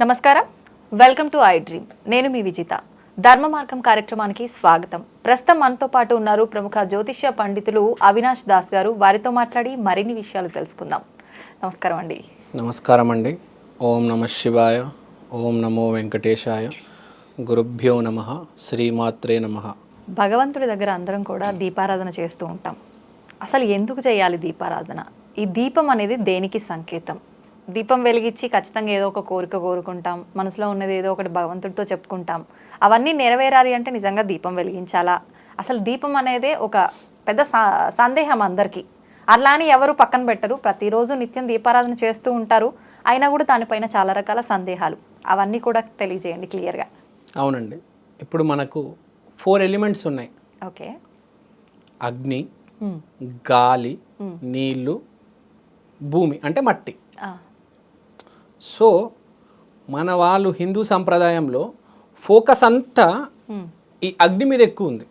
నమస్కారం, welcome to I dream. నేను మీ విజిత. ధర్మ మార్గం కార్యక్రమానికి స్వాగతం. ప్రస్తుతం మనతో పాటు ఉన్నారు ప్రముఖ జ్యోతిష్య పండితులు అవినాష్ దాస్ గారు. వారితో మాట్లాడి మరిన్ని విషయాలు తెలుసుకుందాం. నమస్కారం అండి. నమస్కారం అండి. ఓం నమ శివాయ, ఓం నమో వెంకటేశాయ, గురుభ్యో నమః, శ్రీమాత్రే నమః. భగవంతుడి దగ్గర అందరం కూడా దీపారాధన చేస్తూ ఉంటాం. అసలు ఎందుకు చేయాలి దీపారాధన? ఈ దీపం అనేది దేనికి సంకేతం? దీపం వెలిగించి ఖచ్చితంగా ఏదో ఒక కోరిక కోరుకుంటాం, మనసులో ఉన్నది ఏదో ఒకటి భగవంతుడితో చెప్పుకుంటాం. అవన్నీ నెరవేరాలి అంటే నిజంగా దీపం వెలిగించాలా? అసలు దీపం అనేది ఒక పెద్ద సందేహం అందరికీ. అట్లా అని ఎవరు పక్కన పెట్టరు, ప్రతిరోజు నిత్యం దీపారాధన చేస్తూ ఉంటారు. అయినా కూడా దానిపైన చాలా రకాల సందేహాలు. అవన్నీ కూడా తెలియజేయండి క్లియర్గా. అవునండి, ఇప్పుడు మనకు 4 ఎలిమెంట్స్ ఉన్నాయి. ఓకే. అగ్ని, గాలి, నీళ్ళు, భూమి అంటే మట్టి. సో మన వాళ్ళు హిందూ సంప్రదాయంలో ఫోకస్ అంతా ఈ అగ్ని మీద ఎక్కువ ఉంది.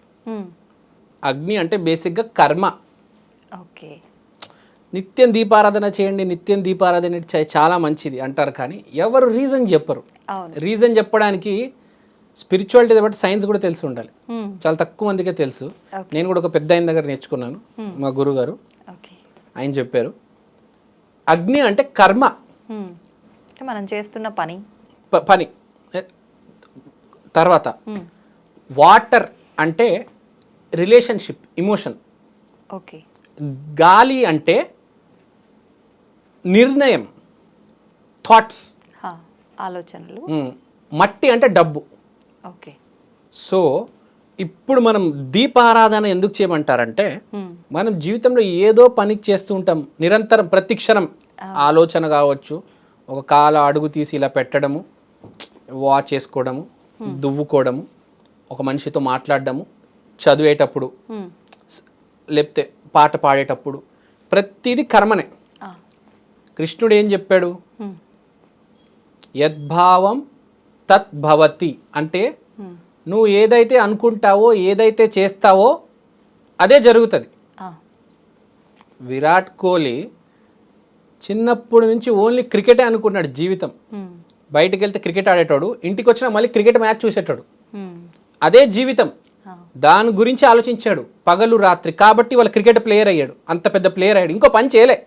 అగ్ని అంటే బేసిక్గా కర్మ. ఓకే. నిత్యం దీపారాధన చేయండి, నిత్యం దీపారాధన చాలా మంచిది అంటారు, కానీ ఎవరు రీజన్ చెప్పరు. రీజన్ చెప్పడానికి స్పిరిచువాలిటీ బట్టి సైన్స్ కూడా తెలిసి ఉండాలి. చాలా తక్కువ మందికే తెలుసు. నేను కూడా ఒక పెద్ద ఆయన దగ్గర నేర్చుకున్నాను, మా గురుగారు. ఆయన చెప్పారు అగ్ని అంటే కర్మ, మనం చేస్తున్న పని. తర్వాత వాటర్ అంటే రిలేషన్షిప్, ఇమోషన్. ఓకే. గాలి అంటే నిర్ణయం, థాట్స్, ఆలోచనలు. మట్టి అంటే డబ్బు. ఓకే. సో ఇప్పుడు మనం దీపారాధన ఎందుకు చేయమంటారంటే, మనం జీవితంలో ఏదో పని చేస్తూ ఉంటాం నిరంతరం, ప్రతి క్షణం. ఆలోచన కావచ్చు, ఒక కాలు అడుగు తీసి ఇలా పెట్టడము, వాచ్ చేసుకోవడము, దువ్వుకోవడము, ఒక మనిషితో మాట్లాడడము, చదివేటప్పుడు, లేకపోతే పాట పాడేటప్పుడు, ప్రతిదీ కర్మనే. కృష్ణుడు ఏం చెప్పాడు? యద్భావం తద్భవతి అంటే నువ్వు ఏదైతే అనుకుంటావో, ఏదైతే చేస్తావో అదే జరుగుతుంది. విరాట్ కోహ్లీ చిన్నప్పటి నుంచి ఓన్లీ క్రికెటే అనుకున్నాడు జీవితం. బయటికి వెళ్తే క్రికెట్ ఆడేటాడు, ఇంటికి వచ్చినా మళ్ళీ క్రికెట్ మ్యాచ్ చూసేటాడు. అదే జీవితం. దాని గురించి ఆలోచించాడు పగలు రాత్రి. కాబట్టి వాళ్ళ క్రికెట్ ప్లేయర్ అయ్యాడు, అంత పెద్ద ప్లేయర్ అయ్యాడు. ఇంకో పని చేయలే.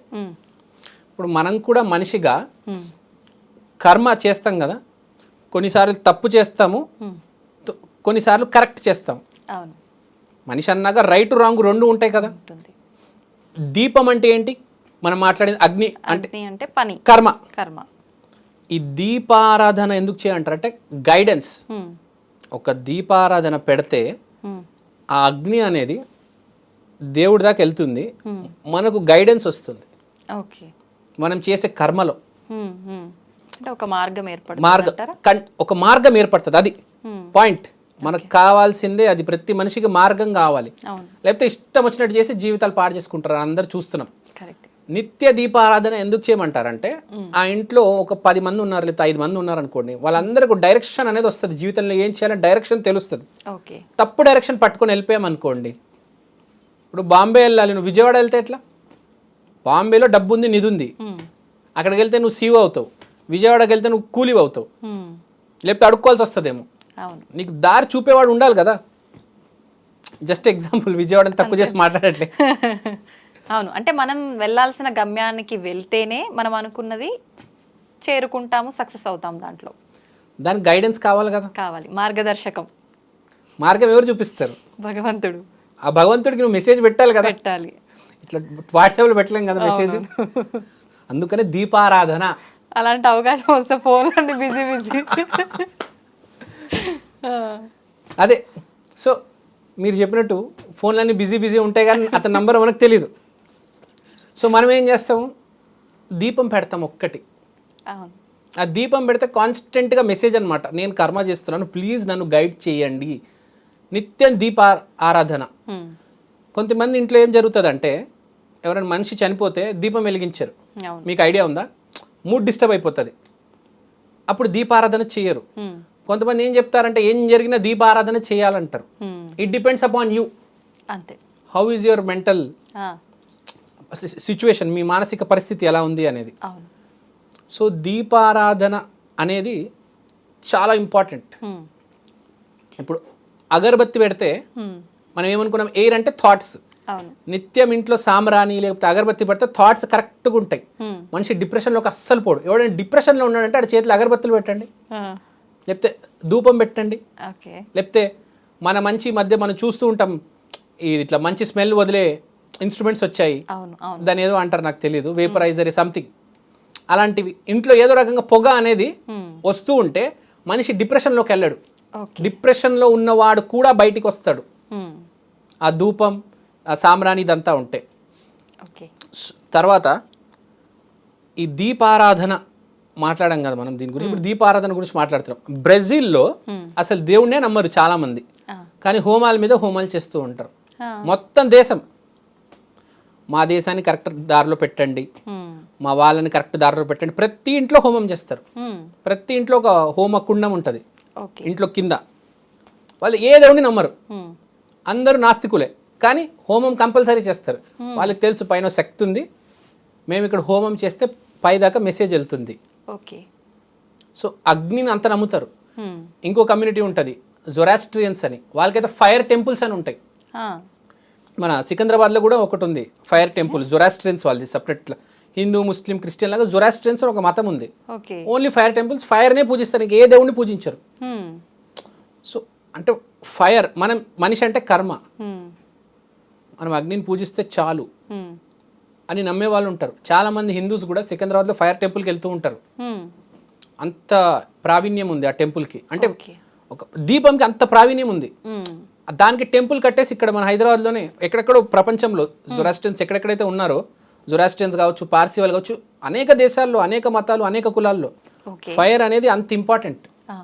ఇప్పుడు మనం కూడా మనిషిగా కర్మ చేస్తాం కదా, కొన్నిసార్లు తప్పు చేస్తాము, కొన్నిసార్లు కరెక్ట్ చేస్తాం. మనిషి అన్నాక రైట్ రాంగ్ రెండు ఉంటాయి కదా. దీపం అంటే ఏంటి? మనం మాట్లాడేది అగ్ని అంటే పని, కర్మ. కర్మ. ఈ దీపారాధన ఎందుకు చేయాలంటారంటే గైడెన్స్. ఒక దీపారాధన పెడితే ఆ అగ్ని అనేది దేవుడి దాకా వెళ్తుంది, మనకు గైడెన్స్ వస్తుంది. ఓకే. మనం చేసే కర్మలో ఒక మార్గం ఏర్పడుతుంది. అది పాయింట్. మనకు కావాల్సిందే అది. ప్రతి మనిషికి మార్గం కావాలి, లేకపోతే ఇష్టం వచ్చినట్టు చేసి జీవితాలు పాడు చేసుకుంటారు. అందరు చూస్తున్నాం. నిత్య దీపారాధన ఎందుకు చేయమంటారంటే, ఆ ఇంట్లో ఒక 10 మంది ఉన్నారు, లేకపోతే 5 మంది ఉన్నారు అనుకోండి, వాళ్ళందరికీ డైరెక్షన్ అనేది వస్తుంది. జీవితంలో ఏం చేయాలని డైరెక్షన్ తెలుస్తుంది. తప్పు డైరెక్షన్ పట్టుకొని వెళ్ళిపోయామనుకోండి, ఇప్పుడు బాంబే వెళ్ళాలి, నువ్వు విజయవాడ వెళ్తే ఎట్లా? బాంబేలో డబ్బు ఉంది, నిధి ఉంది. అక్కడికి వెళ్తే నువ్వు సీఓ అవుతావు, విజయవాడకి వెళ్తే నువ్వు కూలీ అవుతావు, లేకపోతే అడుక్కోవాల్సి వస్తుందేమో. నీకు దారి చూపేవాడు ఉండాలి కదా. జస్ట్ ఎగ్జాంపుల్, విజయవాడని తక్కువ చేసి మాట్లాడట్లే. అవును, అంటే మనం వెళ్ళాల్సిన గమ్యానికి వెళ్తేనే మనం అనుకున్నది చేరుకుంటాము, సక్సెస్ అవుతాం. దాంట్లో దానికి గైడెన్స్ కావాలి కదా. కావాలి, మార్గదర్శకం. మార్గం ఎవరు చూపిస్తారు? భగవంతుడు. ఆ భగవంతుడికి నువ్వు మెసేజ్ పెట్టాలి కదా. పెట్టాలి. ఇట్లా వాట్సాప్లో పెట్టలేం కదా మెసేజ్. అందుకనే దీపారాధన. అలాంటి అవకాశం వస్తే ఫోన్ అండి బిజీ బిజీ. అదే. సో మీరు చెప్పినట్టు ఫోన్లన్నీ బిజీ ఉంటాయి, కానీ అతని నంబర్ మనకు తెలీదు. సో మనం ఏం చేస్తాము? దీపం పెడతాం ఒక్కటి. ఆ దీపం పెడితే కాన్స్టెంట్గా మెసేజ్ అనమాట, నేను కర్మ చేస్తున్నాను, ప్లీజ్ నన్ను గైడ్ చేయండి. నిత్యం ఆరాధన. కొంతమంది ఇంట్లో ఏం జరుగుతుందంటే, ఎవరైనా మనిషి చనిపోతే దీపం వెలిగించరు. మీకు ఐడియా ఉందా? మూడ్ డిస్టర్బ్ అయిపోతుంది, అప్పుడు దీపారాధన చేయరు. కొంతమంది ఏం చెప్తారంటే, ఏం జరిగినా దీపారాధన చేయాలంటారు. It depends upon you. అంతే. How is your mental situation, మీ మానసిక పరిస్థితి ఎలా ఉంది అనేది. సో దీపారాధన అనేది చాలా ఇంపార్టెంట్. హ్మ్. ఇప్పుడు అగరబత్తి పెడితే హ్మ్. మనం ఏమనుకున్నాం, ఎయిర్ అంటే థాట్స్. అవును. నిత్యం ఇంట్లో సాంబ్రాణి లేకపోతే అగరబత్తి పెడితే థాట్స్ కరెక్ట్గా ఉంటాయి. హ్మ్. మనిషి డిప్రెషన్లోకి అస్సలు పోడు. ఎవడైనా డిప్రెషన్లో ఉన్నాడంటే ఆడ చేతిలో అగరబత్తులు పెట్టండి, ఆ. లేకపోతే ధూపం పెట్టండి, ఓకే. లేకపోతే మన మంచి మధ్య మనం చూస్తూ ఉంటాం ఇట్లా మంచి స్మెల్ వదిలే ఇన్స్ట్రుమెంట్స్ వచ్చాయి, అవును. అవును. దాని ఏదో అంటారు నాకు తెలియదు, వేపరైజర్ సంథింగ్, అలాంటివి ఇంట్లో ఏదో రకంగా పొగ అనేది హ్మ్. వస్తూ ఉంటే మనిషి డిప్రెషన్లోకి వెళ్ళాడు. ఓకే. డిప్రెషన్లో ఉన్నవాడు కూడా బయటికి వస్తాడు హ్మ్. ఆ ధూపం ఆ సాంబ్రాణి ఇదంతా ఉంటే. ఓకే. తర్వాత ఈ దీపారాధన మాట్లాడాం కదా మనం దీని గురించి. ఇప్పుడు దీపారాధన గురించి మాట్లాడుతున్నాం. బ్రెజిల్లో అసలు దేవుణ్ణే నమ్మరు చాలామంది, ఆ. కానీ హోమాల మీద హోమాలు చేస్తూ ఉంటారు. ఆ. మొత్తం దేశం, మా దేశాన్ని కరెక్ట్ దారిలో పెట్టండి, హ్మ్. మా వాళ్ళని కరెక్ట్ దారిలో పెట్టండి, ప్రతి ఇంట్లో హోమం చేస్తారు. హ్మ్. ప్రతి ఇంట్లో ఒక హోమ కుండం ఉంటుంది ఓకే. ఇంట్లో కింద. వాళ్ళు ఏ దేవుడిని నమ్మరు, హ్మ్. అందరూ నాస్తికులే, కానీ హోమం కంపల్సరీ చేస్తారు. వాళ్ళకి తెలుసు పైన శక్తి ఉంది, మేము ఇక్కడ హోమం చేస్తే పైదాకా మెసేజ్ వెళ్తుంది. ఓకే. సో అగ్నిని అంత నమ్ముతారు. హ్మ్. ఇంకో కమ్యూనిటీ ఉంటుంది జొరాస్ట్రియన్స్ అని, వాళ్ళకైతే ఫైర్ టెంపుల్స్ అని ఉంటాయి. ఆ. మన సికింద్రాబాద్లో కూడా ఒకటి ఉంది ఫైర్ టెంపుల్, జొరాస్ట్రియన్స్ వాళ్ళది సపరేట్. హిందూ ముస్లిం క్రిస్టియన్ లాగా జొరాస్ట్రియన్స్ ఒక మతం ఉంది. ఓకే. ఓన్లీ ఫైర్ టెంపుల్స్, ఫైర్నే పూజిస్తారు, ఇంక ఏ దేవుడిని పూజించరు. హ్మ్. సో అంటే ఫైర్, మనం మనిషి అంటే కర్మ, హ్మ్. మనం అగ్నిని పూజిస్తే చాలు హ్మ్. అని నమ్మే వాళ్ళు ఉంటారు. చాలామంది హిందూస్ కూడా సికింద్రాబాద్లో ఫైర్ టెంపుల్కి వెళ్తూ ఉంటారు. హ్మ్. అంత ప్రావీణ్యం ఉంది ఆ టెంపుల్కి, అంటే ఓకే. ఒక దీపంకి అంత ప్రావీణ్యం ఉంది. హ్మ్. దానికి టెంపుల్ కట్టేసి ఇక్కడ మన హైదరాబాద్లోనే ఎక్కడెక్కడో ప్రపంచంలో జొరాస్ట్రియన్స్ ఎక్కడెక్కడైతే ఉన్నారో, జొరాస్ట్రియన్స్ కావచ్చు, పార్సీ వాళ్ళు కావచ్చు, అనేక దేశాల్లో అనేక మతాలు అనేక కులాల్లో ఓకే. ఫైర్ అనేది అంత ఇంపార్టెంట్. ఆ.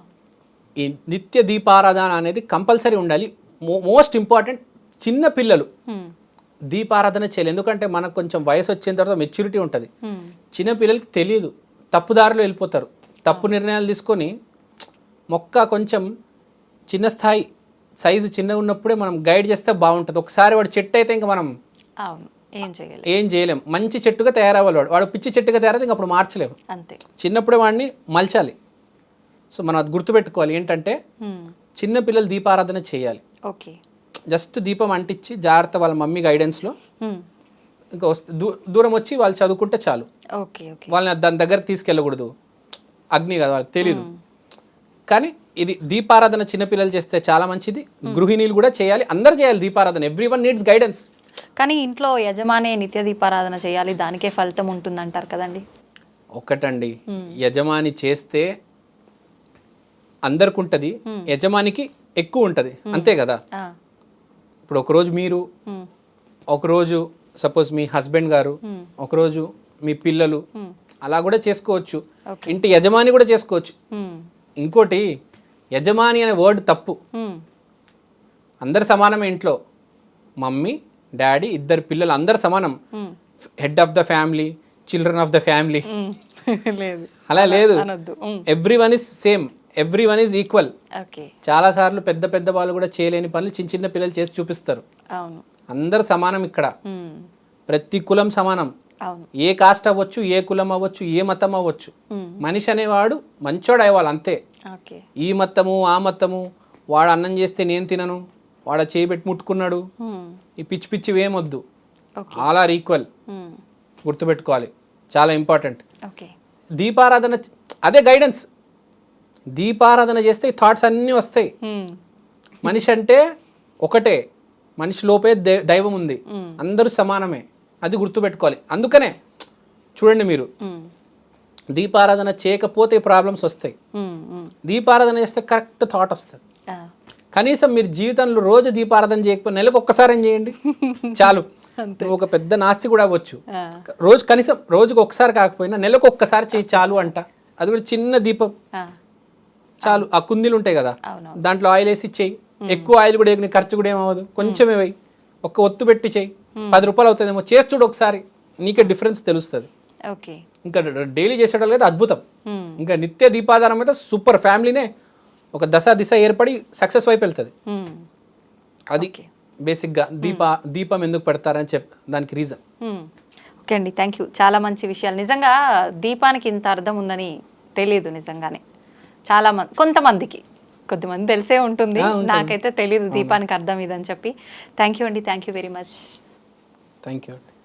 ఈ నిత్య దీపారాధన అనేది కంపల్సరీ ఉండాలి. Most important. చిన్న పిల్లలు హ్మ్. దీపారాధన చేయాలి, ఎందుకంటే మనకు కొంచెం వయసు వచ్చిన తర్వాత మెచ్యూరిటీ ఉంటుంది. హ్మ్. చిన్న పిల్లలకి తెలియదు, తప్పుదారిలో వెళ్ళిపోతారు, తప్పు నిర్ణయాలు తీసుకొని. మొక్క కొంచెం చిన్న స్థాయి సైజు చిన్నగా ఉన్నప్పుడే మనం గైడ్ చేస్తే బాగుంటుంది. ఒకసారి వాడు చెట్టు అయితే ఇంకా మనం అవును, ఏం చేయగలం. ఏం చేయలేం. మంచి చెట్టుగా తయారవ్వాలి, వాడు పిచ్చి చెట్టుగా తయారైతే ఇంక అప్పుడు మార్చలేము. అంతే. చిన్నప్పుడే వాడిని మలచాలి. సో మనం అది గుర్తుపెట్టుకోవాలి ఏంటంటే, హ్మ్. చిన్న పిల్లలు దీపారాధన చేయాలి. ఓకే. జస్ట్ దీపం అంటించి జాగ్రత్త వాళ్ళ మమ్మీ గైడెన్స్లో హ్మ్. ఇంకా వస్తే దూరం వచ్చి వాళ్ళు చదువుకుంటే చాలు. ఓకే. ఓకే. వాళ్ళని దాని దగ్గరకు తీసుకెళ్ళకూడదు, అగ్ని కదా వాళ్ళకి తెలియదు. కానీ ఇది దీపారాధన చిన్నపిల్లలు చేస్తే చాలా మంచిది. గృహిణీలు కూడా చేయాలి, అందరు చేయాలి దీపారాధన. Every one needs guidance. కానీ ఇంట్లో యజమానే నిత్య దీపారాధన చేయాలి, దానికే ఫలితం ఉంటుంది అంటారు కదండి. ఒక్కటండి, యజమాని చేస్తే అందరికి ఉంటుంది, యజమానికి ఎక్కువ ఉంటుంది, అంతే కదా. ఆ. ఇప్పుడు ఒకరోజు మీరు, హ్మ్. ఒకరోజు సపోజ్ మీ హస్బెండ్ గారు, ఒకరోజు మీ పిల్లలు, అలా కూడా చేసుకోవచ్చు. ఓకే. ఇంటి యజమాని కూడా చేసుకోవచ్చు. హ్మ్. ఇంకోటి, యజమాని అనే వర్డ్ తప్పు. హ్మ్. అందరు సమానమే ఇంట్లో. మమ్మీ డాడీ ఇద్దరు పిల్లలు అందరు సమానం. హ్మ్. Head of the family, children of the family, హ్మ్. లేదు, అలా లేదు. అనొద్దు. Every one is same, every one is equal. Okay. చాలాసార్లు పెద్ద పెద్ద వాళ్ళు కూడా చేయలేని పనులు చిన్న చిన్న పిల్లలు చేసి చూపిస్తారు. అవును. అందరు సమానం ఇక్కడ, హ్మ్. ప్రతి కులం సమానం. అవును. ఏ కాస్ట్ అవ్వచ్చు, ఏ కులం అవ్వచ్చు, ఏ మతం అవ్వచ్చు. మనిషి అనేవాడు మంచోడు అవ్వాలి అంతే. ఓకే. ఈ మతము ఆ మతము, వాడు అన్నం చేస్తే నేను తినను, వాడు చేయబెట్టి ముట్టుకున్నాడు, హ్మ్. ఈ పిచ్చి పిచ్చివి ఏమొద్దు. ఓకే. ఆల్ ఆర్ ఈక్వల్, హ్మ్. గుర్తుపెట్టుకోవాలి, చాలా ఇంపార్టెంట్. ఓకే. దీపారాధన అదే గైడెన్స్. దీపారాధన చేస్తే ఈ థాట్స్ అన్నీ వస్తాయి. హ్మ్. మనిషి అంటే ఒకటే, మనిషి లోపే దైవం ఉంది, అందరూ సమానమే, అది గుర్తుపెట్టుకోవాలి. అందుకనే చూడండి, మీరు హ్మ్. దీపారాధన చేయకపోతే ప్రాబ్లమ్స్ వస్తాయి. హ్మ్. హ్మ్. దీపారాధన చేస్తే కరెక్ట్ థాట్ వస్తుంది. ఆ. కనీసం మీరు జీవితంలో రోజు దీపారాధన చేయకపోతే నెలకు ఒక్కసారి ఏం చేయండి చాలు. నువ్వు ఒక పెద్ద నాస్తి కూడా అవ్వచ్చు, ఆ. రోజు కనీసం రోజుకు ఒకసారి కాకపోయినా నెలకు ఒక్కసారి చేయి చాలు అంట. అది కూడా చిన్న దీపం ఆ. చాలు. ఆ కుందీలు ఉంటాయి కదా, అవునవును. దాంట్లో ఆయిల్ వేసి చెయ్యి. ఎక్కువ ఆయిల్ కూడా నీ ఖర్చు కూడా ఏమవ్వదు, కొంచెమే వేయి, ఒక్క ఒత్తు పెట్టి చెయ్యి, 10 రూపాయలు అవుతుందేమో, చేసి చూడు ఒకసారి, నీకే డిఫరెన్స్ తెలుస్తుంది. ఓకే. ఇంకా డైలీ చేసేటప్పుడు అయితే అద్భుతం. హ్మ్. ఇంకా నిత్య దీపాధారం అయితే సూపర్, ఫ్యామిలీనే ఒక దశ దిశ ఏర్పడి సక్సెస్ వైపు వెళ్తుంది. హ్మ్. అది బేసిక్గా దీపం ఎందుకు పెడతారని దానికి రీజన్. ఓకే అండి, థ్యాంక్ యూ. చాలా మంచి విషయాలు. నిజంగా దీపానికి ఇంత అర్థం ఉందని తెలియదు నిజంగానే. చాలా కొంతమందికి కొద్దిమంది తెలిసే ఉంటుంది, నాకైతే తెలియదు దీపానికి అర్థం ఇదని చెప్పి. థ్యాంక్ యూ అండి, thank you very much. Thank you.